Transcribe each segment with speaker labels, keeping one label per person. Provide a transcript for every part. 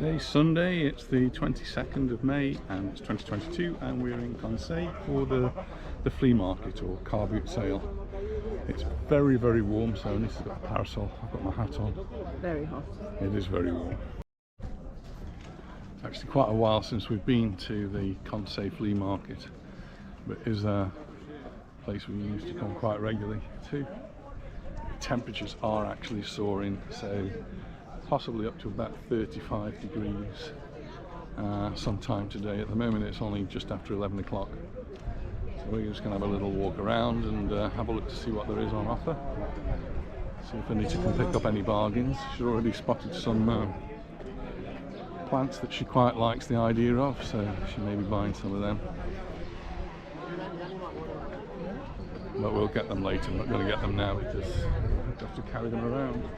Speaker 1: Today's Sunday, it's the 22nd of May and it's 2022 and we're in Consell for the flea market or car boot sale. It's very, very warm, so Anissa's got a parasol, I've got my hat on.
Speaker 2: Very hot.
Speaker 1: It is very warm. It's actually quite a while since we've been to the Consell flea market, but it is a place we used to come quite regularly to. The temperatures are actually soaring, so possibly up to about 35 degrees sometime today. At the moment it's only just after 11 o'clock. So we're just going to have a little walk around and have a look to see what there is on offer. See if Anita can pick up any bargains. She's already spotted some plants that she quite likes the idea of, so she may be buying some of them. But we'll get them later. I'm not going to get them now because I have to carry them around.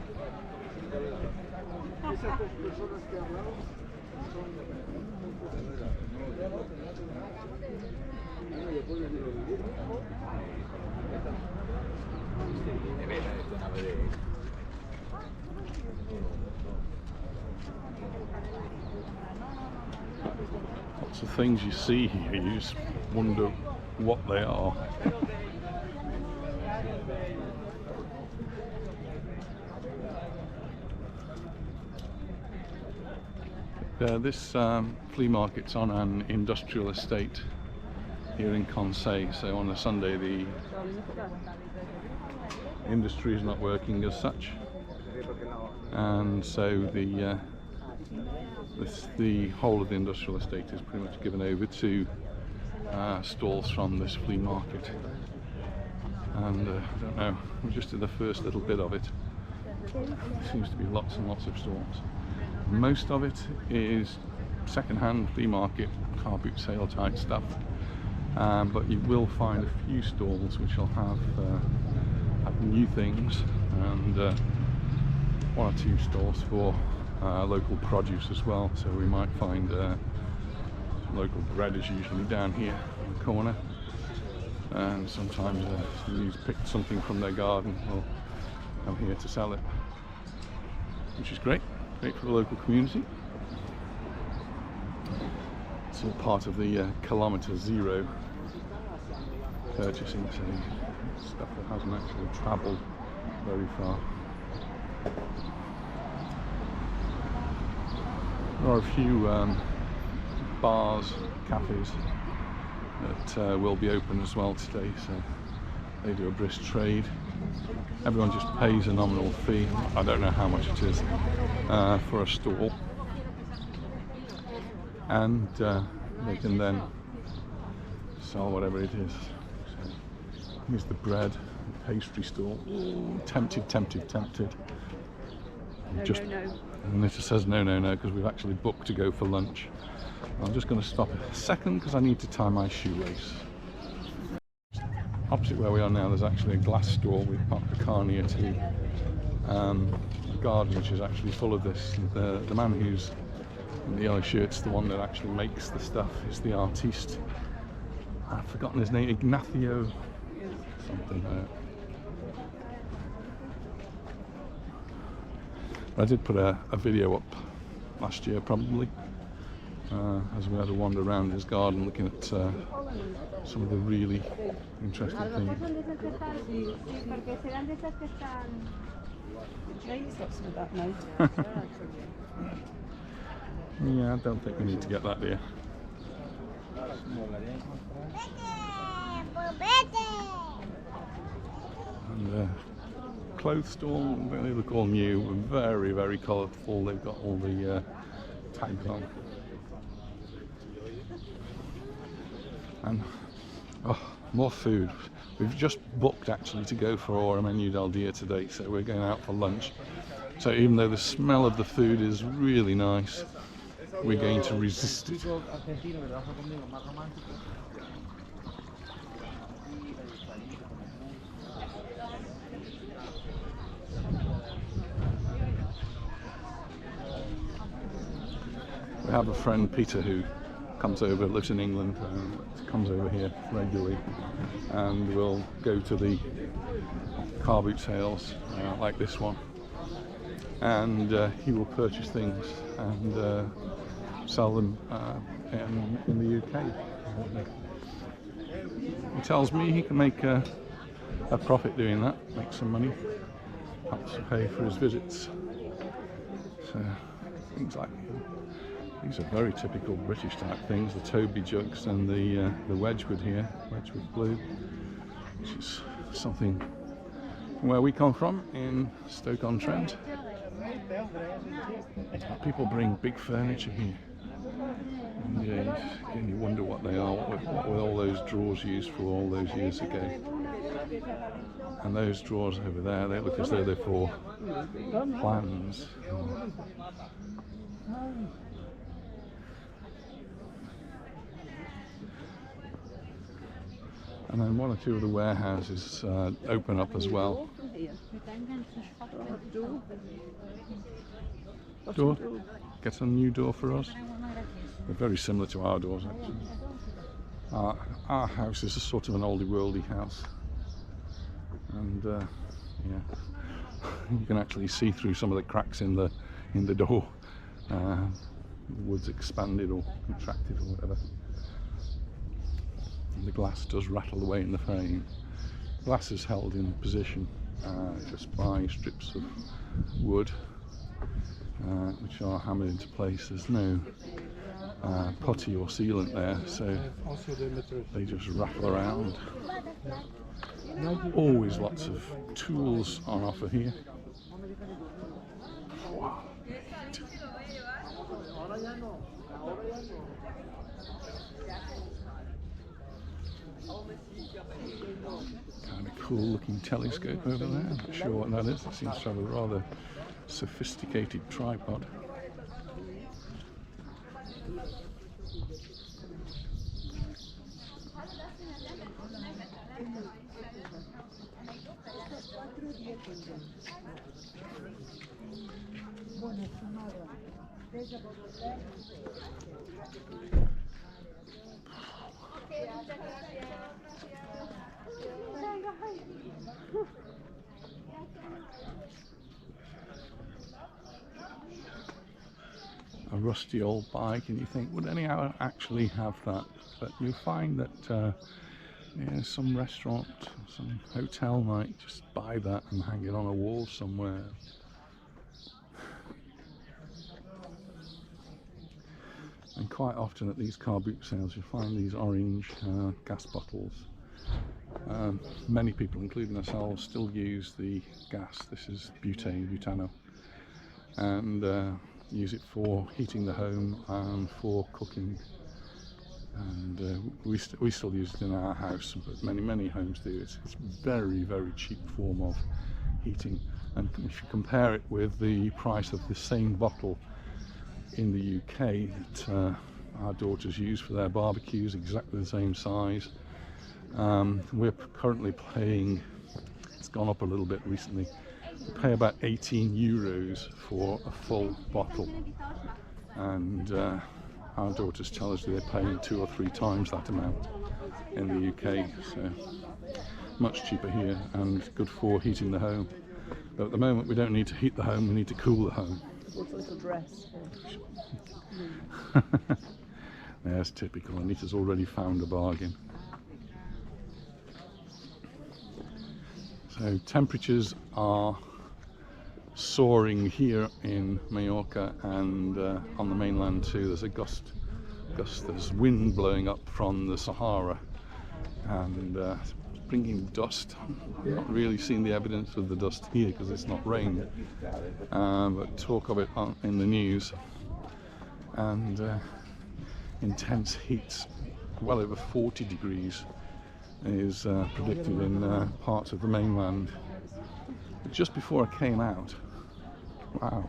Speaker 1: Lots of things you see here, you just wonder what they are. This flea market's on an industrial estate here in Consell, so on a Sunday the industry is not working as such, and so the whole of the industrial estate is pretty much given over to stalls from this flea market. And I don't know, we're just at the first little bit of it. There seems to be lots and lots of stalls. Most of it is second-hand flea market, car boot sale type stuff, but you will find a few stalls which will have new things, and one or two stalls for local produce as well. So we might find local bread is usually down here in the corner, and sometimes somebody's picked something from their garden will come here to sell it, which is great. Great for the local community. It's all part of the kilometre zero purchasing, so stuff that hasn't actually travelled very far. There are a few bars, cafes that will be open as well today, so they do a brisk trade. Everyone just pays a nominal fee. I don't know how much it is for a stall, and they can then sell whatever it is. So here's the bread and pastry stall. Ooh, tempted. Just, and it just says no, because we've actually booked to go for lunch. I'm just going to stop a second because I need to tie my shoelace. Opposite where we are now, there's actually a glass store. We've parked the car near to a garden which is actually full of this. The man who's in the yellow shirt's the one that actually makes the stuff. Is the artiste. I've forgotten his name. Ignacio something. I did put a video up last year probably, as we had a wander around his garden looking at some of the really interesting things. Yeah, I don't think we need to get that here. And clothes store, they look all new, very, very colourful. They've got all the tags on. And more food. We've just booked actually to go for a menu del dia today, so we're going out for lunch. So even though the smell of the food is really nice, we're going to resist it. We have a friend, Peter, who comes over, lives in England, comes over here regularly, and we'll go to the car boot sales like this one, and he will purchase things and sell them in the UK. He tells me he can make a profit doing that, make some money, helps to pay for his visits. So things like these are very typical British type things, the Toby jugs and the Wedgwood here, Wedgwood blue, which is something from where we come from in Stoke-on-Trent. People bring big furniture here, and again, you wonder what they are, what were all those drawers used for all those years ago. And those drawers over there, they look as though they're for plans. And then one or two of the warehouses open up as well. Door? Get a new door for us. They're very similar to our doors actually. Our house is a sort of an oldie worldy house. And yeah, you can actually see through some of the cracks in the door. The wood's expanded or contracted or whatever. And the glass does rattle away in the frame. Glass is held in position just by strips of wood which are hammered into place. There's no putty or sealant there, so they just rattle around. Always lots of tools on offer here. Wow. Kind of cool looking telescope over there. I'm not sure what that is. It seems to have a rather sophisticated tripod. A rusty old bike, and you think, would any actually have that? But you find that yeah, some restaurant, some hotel might just buy that and hang it on a wall somewhere. And quite often at these car boot sales you find these orange gas bottles. Many people, including ourselves, still use the gas. This is butano, and use it for heating the home and for cooking. And we still use it in our house, but many homes do. It's very cheap form of heating, and if you compare it with the price of the same bottle in the UK that our daughters use for their barbecues, exactly the same size, we're currently paying, it's gone up a little bit recently, we pay about 18 euros for a full bottle, and our daughters tell us they're paying 2 or 3 times that amount in the UK. So much cheaper here and good for heating the home. But at the moment we don't need to heat the home, we need to cool the home.
Speaker 2: Little dress.
Speaker 1: That's typical. Anita's already found a bargain. So temperatures are soaring here in Mallorca, and on the mainland too. There's a gust, there's wind blowing up from the Sahara, and bringing dust. I've not really seen the evidence of the dust here because it's not rained, but talk of it in the news. And intense heats, well over 40 degrees is predicted in parts of the mainland. But just before I came out, wow,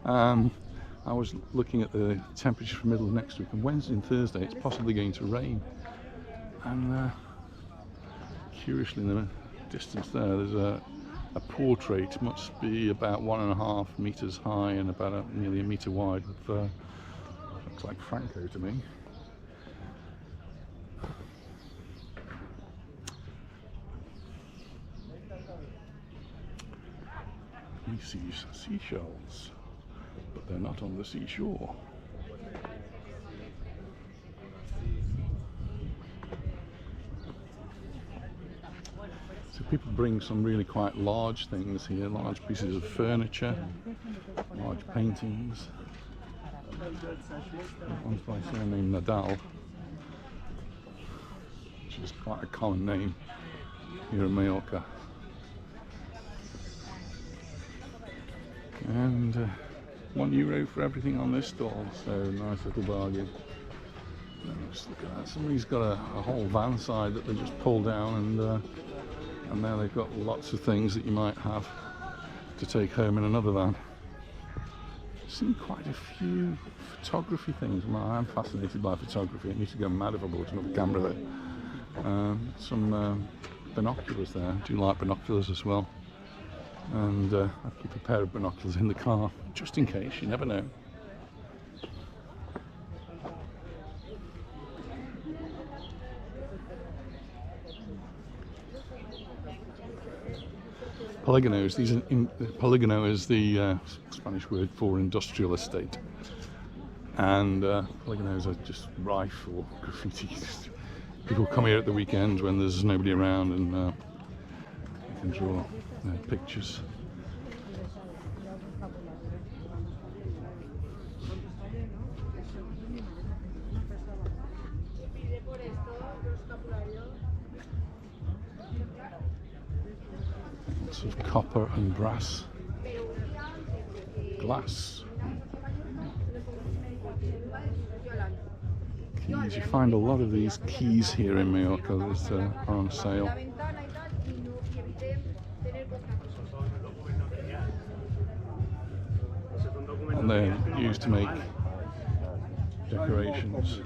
Speaker 1: I was looking at the temperature for middle of next week, and Wednesday and Thursday it's possibly going to rain. And curiously, in the distance there's a portrait, must be about 1.5 meters high and about nearly a meter wide, with looks like Franco to me. seashells, but they're not on the seashore. So people bring some really quite large things here, large pieces of furniture, large paintings. One's by someone named Nadal, which is quite a common name here in Mallorca. And €1 for everything on this stall, so nice little bargain. Just look at that, somebody's got a whole van side that they just pull down, and now they've got lots of things that you might have to take home in another van. I've seen quite a few photography things. Well, I'm fascinated by photography. I need to go mad if I bought another camera there. Some binoculars there. I do like binoculars as well. And I keep a pair of binoculars in the car, just in case, you never know. Polígonos. Polígono is the Spanish word for industrial estate, and polígonos are just rife for graffiti. People come here at the weekends when there's nobody around, and you can draw pictures. Lots of copper and brass, glass. Keys. You find a lot of these keys here in Majorca that are on sale. And they're used to make decorations.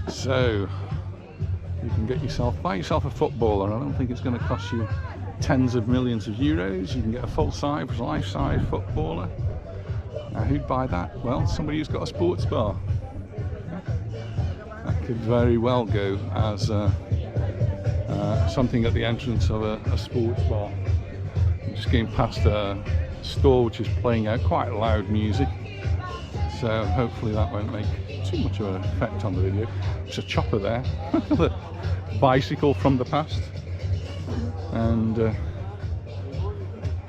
Speaker 1: So you can buy yourself a footballer. I don't think it's going to cost you tens of millions of euros. You can get a full-size, life-size footballer. Now, who'd buy that? Well, somebody who's got a sports bar. That could very well go as something at the entrance of a sports bar. I'm just getting past a store which is playing out quite loud music, so hopefully that won't make too much of an effect on the video. There's a chopper there, the bicycle from the past, and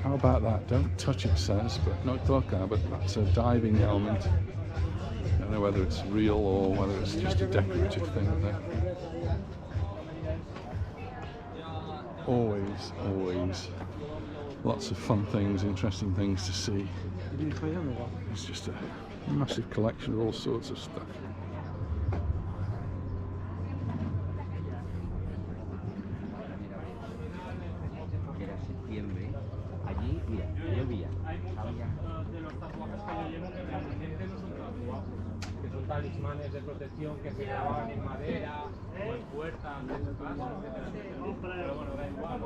Speaker 1: how about that? Don't touch, it says, but no toca, but that's a diving helmet. I don't know whether it's real or whether it's just a decorative thing there. Always lots of fun things, interesting things to see. It's just a massive collection of all sorts of stuff.
Speaker 2: Talismanes de protección que se grababan en madera o en puertas de su casa, pero bueno, da igual.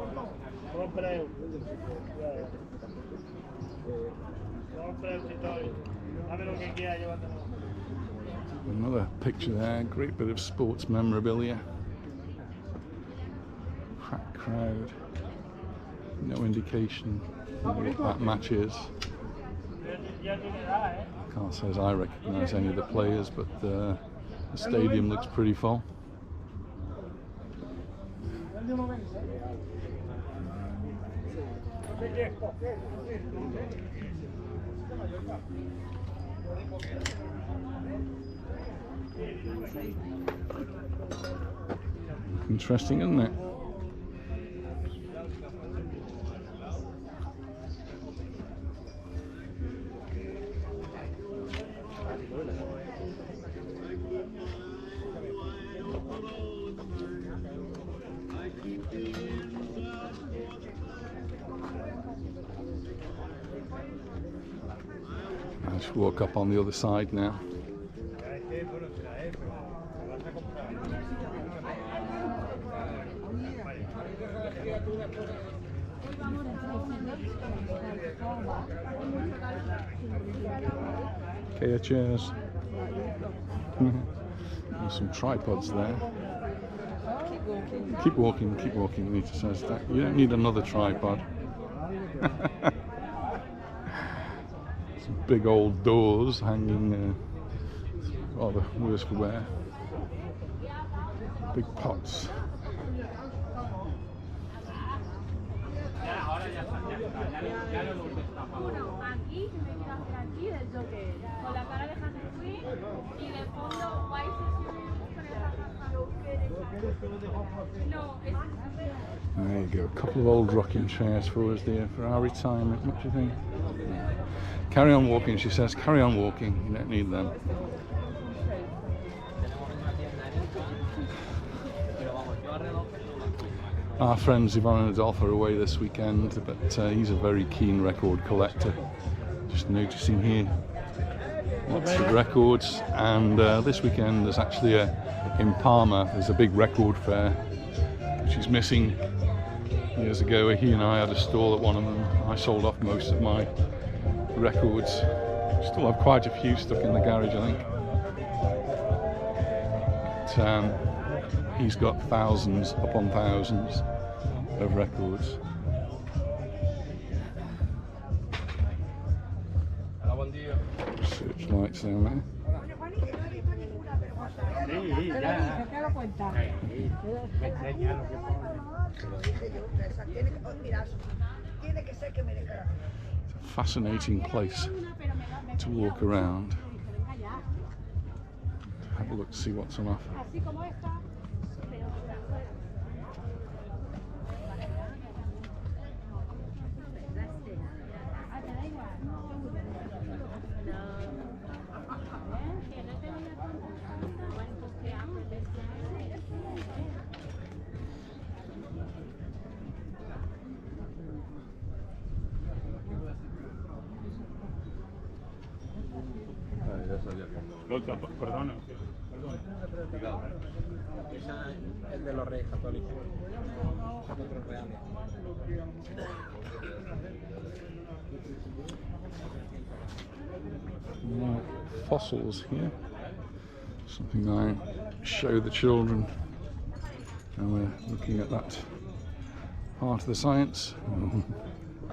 Speaker 1: Another picture there, great bit of sports memorabilia. Packed crowd, no indication of what that match is. Can't say as I recognise any of the players, but the stadium looks pretty full. Interesting, isn't it? I just walk up on the other side now. Okay, chairs. There's some tripods there. Keep walking, Anita says that. You don't need another tripod. Some big old doors hanging rather worse for wear. Big pots. There you go, a couple of old rocking chairs for us there for our retirement. What do you think? Carry on walking, she says. Carry on walking, you don't need them. Our friends Yvonne and Adolphe are away this weekend, but he's a very keen record collector. Just noticing here, lots of records, and this weekend there's actually in Palma, there's a big record fair, which he's missing. Years ago, he and I had a stall at one of them. I sold off most of my records. Still have quite a few stuck in the garage, I think. But, he's got thousands upon thousands of records. Searchlights down there. It's a fascinating place to walk around. Have a look to see what's on offer.
Speaker 3: Perdona.
Speaker 2: Esa es de los Reyes Católicos. Otros reales.
Speaker 1: More fossils here. Something I show the children. And we're looking at that part of the science.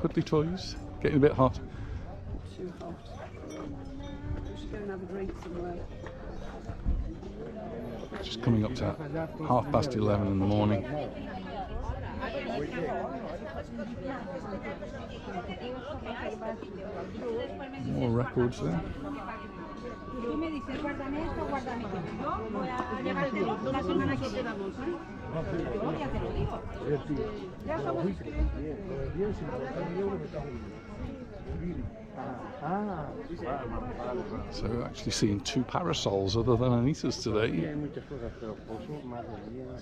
Speaker 1: Cuddly toys. Getting a bit hot.
Speaker 4: Too hot. Go and have a drink somewhere.
Speaker 1: Just coming up to 11:30 in the morning. More records there. So actually seeing two parasols other than Anita's today.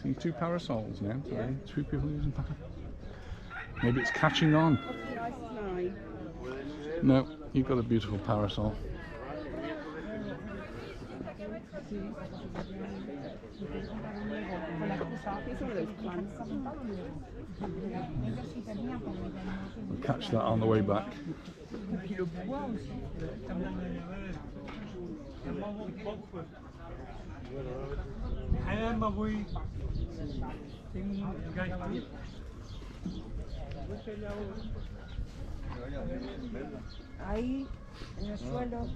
Speaker 1: See two parasols now today. Two people using parasols. Maybe it's catching on. No, you've got a beautiful parasol. We'll catch that on the way back.
Speaker 4: Ahí, en el suelo.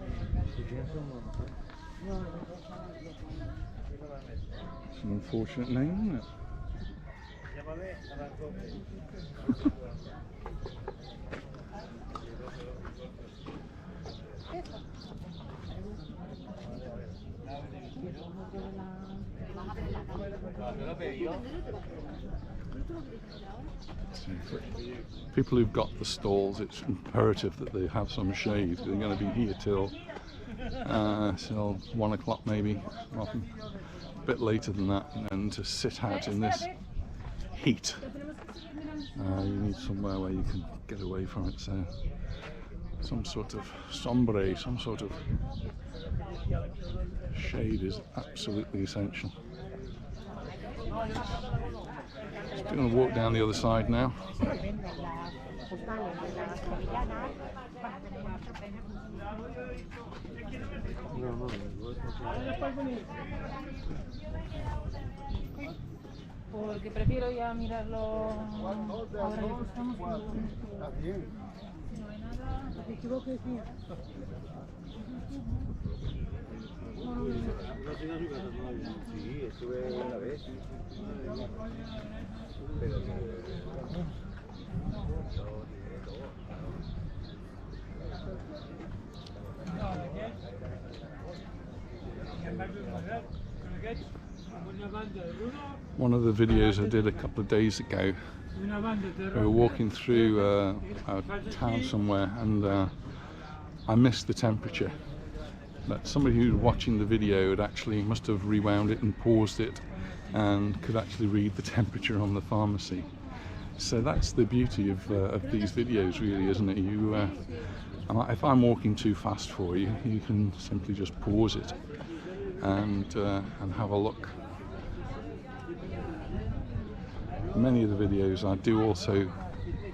Speaker 1: It's an unfortunate name, isn't it? People who've got the stalls, it's imperative that they have some shade. They're going to be here till 1 o'clock maybe, often a bit later than that, and then to sit out in this heat, you need somewhere where you can get away from it. So some sort of sombre, some sort of shade is absolutely essential. Just going to walk down the other side now.
Speaker 3: porque prefiero ya mirarlo ahora que estamos. No hay nada.
Speaker 4: ¿Te equivoques, sí?
Speaker 5: Sí, estuve una vez. Pero
Speaker 1: One of the videos I did a couple of days ago, we were walking through a town somewhere, and I missed the temperature. But somebody who was watching the video had actually must have rewound it and paused it and could actually read the temperature on the pharmacy. So that's the beauty of these videos, really, isn't it? You, if I'm walking too fast for you, you can simply just pause it and have a look. Many of the videos I do also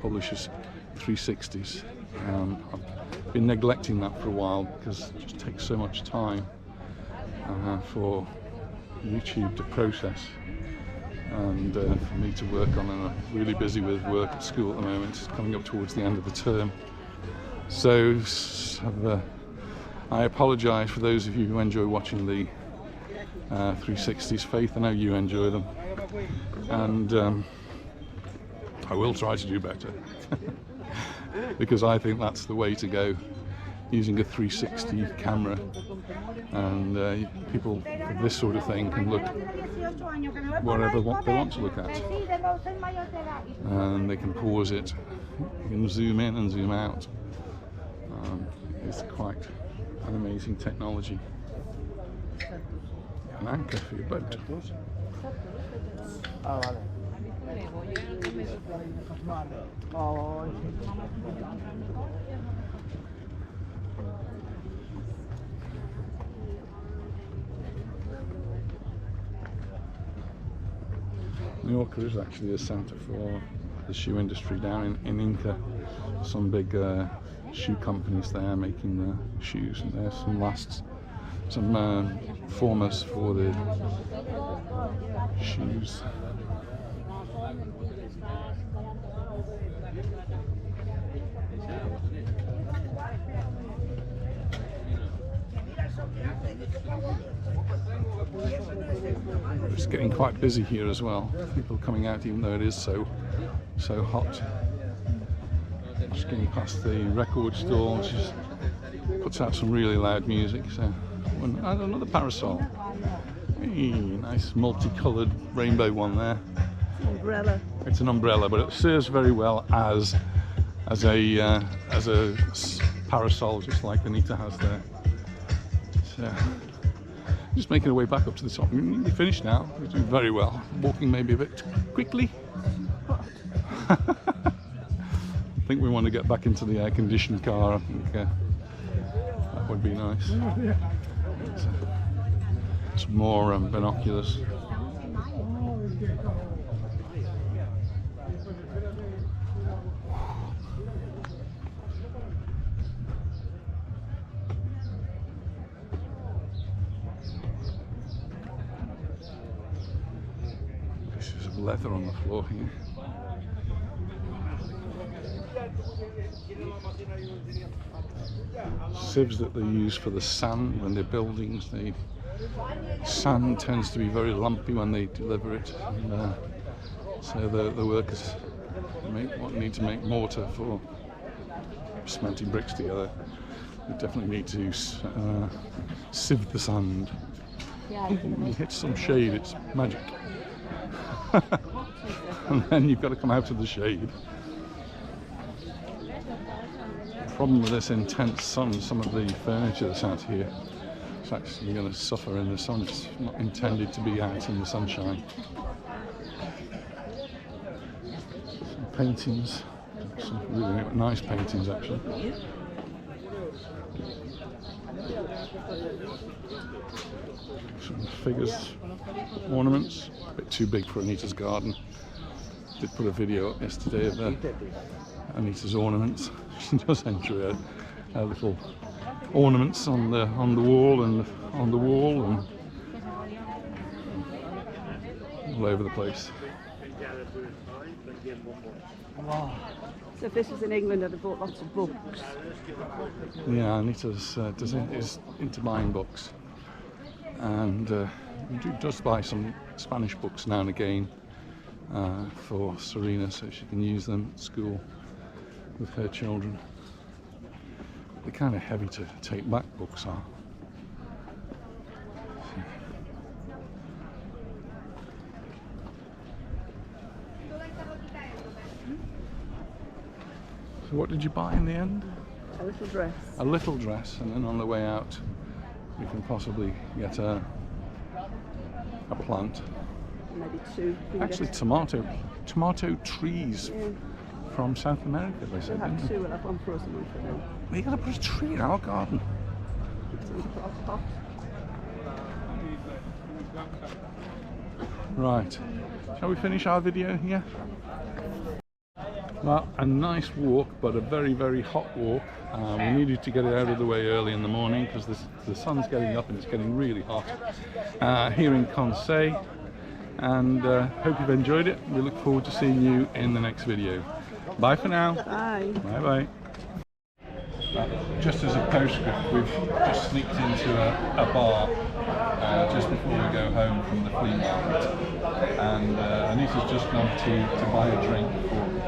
Speaker 1: publish as 360s. I've been neglecting that for a while because it just takes so much time for YouTube to process, and for me to work on, and I'm really busy with work at school at the moment. It's coming up towards the end of the term, so I apologise for those of you who enjoy watching the 360s. Faith, I know you enjoy them, and I will try to do better because I think that's the way to go, using a 360 camera, and people with this sort of thing can look wherever they want to look at, and they can pause it, you can zoom in and zoom out. It's quite an amazing technology. An anchor for your boat. Mallorca is actually a centre for the shoe industry down in Inca. Some big shoe companies there making the shoes, and there's some formers for the shoes. It's getting quite busy here as well. People coming out, even though it is so hot. Just getting past the record store, which puts out some really loud music. So, another parasol. Hey, nice multicoloured rainbow one there.
Speaker 4: Umbrella.
Speaker 1: It's an umbrella, but it serves very well as a parasol, just like Anita has there. So, just making our way back up to the top. We're nearly finished now. We're doing very well. Walking maybe a bit quickly. I think we want to get back into the air-conditioned car. I think that would be nice. Some more binoculars. Pieces of leather on the floor here. Sieves that they use for the sand when they're building. The sand tends to be very lumpy when they deliver it, and, so the workers need to make mortar for cementing bricks together. They definitely need to sieve the sand. You hit some shade, it's magic. And then you've got to come out of the shade. Problem with this intense sun, some of the furniture that's out here is actually going to suffer in the sun. It's not intended to be out in the sunshine. Some paintings, some really nice paintings actually. Some figures, ornaments, a bit too big for Anita's garden. Did put a video up yesterday of Anita's ornaments. She does enjoy her little ornaments on the wall and on the wall and all over the place.
Speaker 4: So if this was in England, I'd have bought lots of books.
Speaker 1: Yeah, Anita's is into buying books, and does buy some Spanish books now and again for Serena, so she can use them at school with her children. They're kind of heavy to take back, books are. So what did you buy in the end?
Speaker 4: A little dress.
Speaker 1: A little dress, and then on the way out we can possibly get a plant.
Speaker 4: Maybe two.
Speaker 1: Actually, tomato trees from South America, they
Speaker 4: We'll
Speaker 1: said.
Speaker 4: have two. We'll have one for us and one for them.
Speaker 1: We gotta put a tree in our garden.
Speaker 4: So we put our pot.
Speaker 1: Right, shall we finish our video here? Well, a nice walk, but a very, very hot walk. We needed to get it out of the way early in the morning because the sun's getting up and it's getting really hot here in Consell. And hope you've enjoyed it. We look forward to seeing you in the next video. Bye for now.
Speaker 4: Bye.
Speaker 1: Bye bye. Just as a postscript, we've just sneaked into a bar just before we go home from the flea market, and Anita's just gone to buy a drink for me,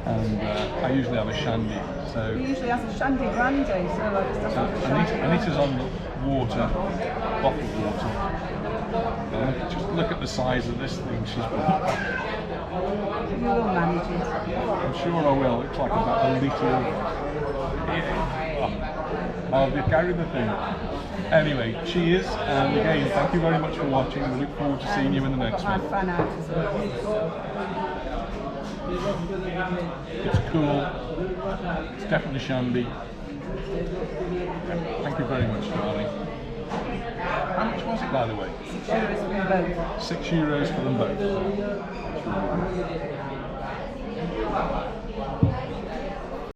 Speaker 1: and I usually have a shandy, so
Speaker 4: He usually has a shandy brandy, so I just have a shandy.
Speaker 1: Anita's on water, bottled water. Just look at the size of this thing she's bought.
Speaker 4: You will manage it.
Speaker 1: I'm sure I will. It's like about a litre of... I'll carry the thing. Anyway, cheers, and again, thank you very much for watching. We look forward to seeing you in the next
Speaker 4: Got
Speaker 1: one.
Speaker 4: my fan out as well.
Speaker 1: It's cool. It's definitely shandy. Thank you very much, darling. How much was it, by the way?
Speaker 4: €6 for them both.
Speaker 1: €6 for them both.